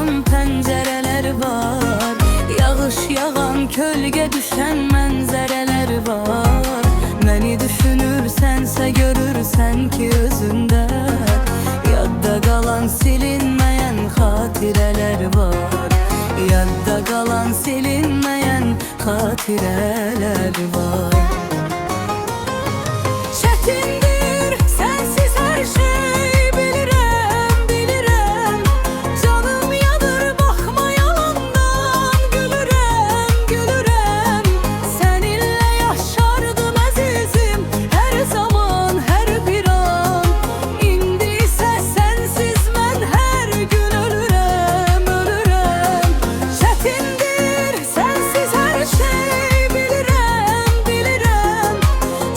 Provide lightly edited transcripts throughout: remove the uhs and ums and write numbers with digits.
açan pencereler var. Yağış yağan, kölge düşen mənzərələr var. Məni düşünürsənsə görürsən ki özündə yadda qalan silinməyən xatirələr var. Yadda qalan silinməyən xatirələr var. Çətindir sənsiz hər şey, bilirəm, bilirəm. Canım yanır, baxma yalandan, gülürəm, gülürəm. Səninlə yaşardım əzizim, hər zaman, hər bir an. İndi isə sənsiz mən hər gün ölürəm, ölürəm. Çətindir sənsiz hər şey, bilirəm, bilirəm.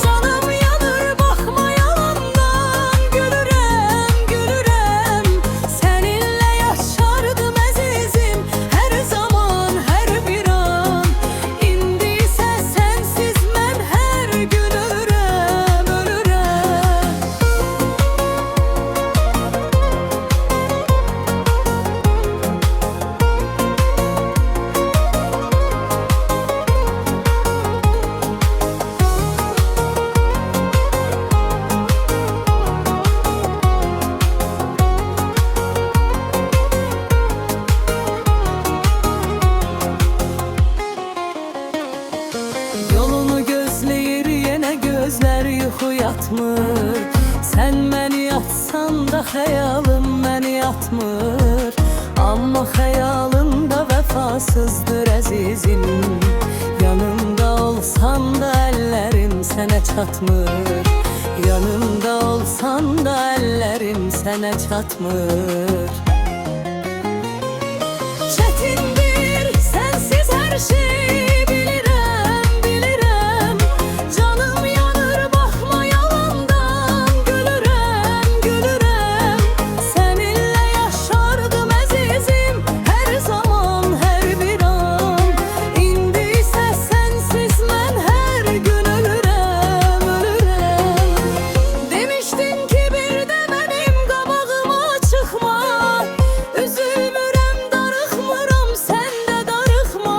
Canım yanır, baxma yalandan, gülürəm, gülürəm. Səninlə yaşardım əzizim, hər zaman, hər bir an. İndi isə sənsiz mən hər gün ölürəm, ölürəm. Yolunu gözləyir yenə gözlər yuxu yatmır. Sən məni yatsan da xəyalım məni yatmır. Amma xəyalında vəfasızdır əzizim. Yanımda olsan da əllərim sənə çatmır. Yanımda olsan da əllərim sənə çatmır. Çətindir sənsiz hər şey, bilirəm, bilirəm. Canım yanır, baxma yalandan, gülürəm, gülürəm. Səninlə yaşardım əzizim, hər zaman, hər bir an. İndi isə sənsiz mən hər gün ölürəm, ölürəm. Demişdin ki bir də mənim qabağıma çıxma. Üzülmürəm, darıxmıram, sən də darıxma.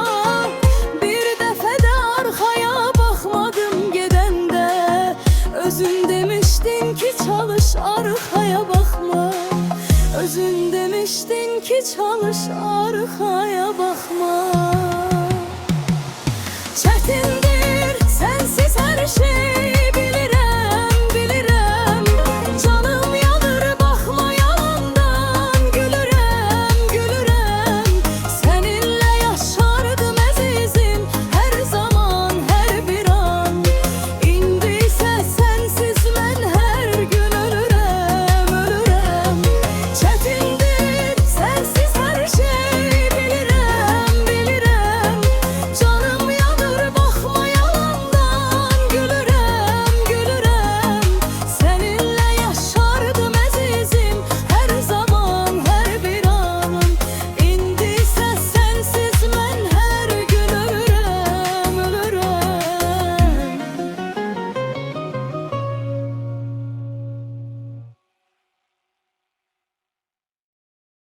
Bir dəfə də arxaya baxmadım gedəndə. Özün demişdin ki çalış, arxaya baxma. Özün demişdin ki çalış, arxaya baxma.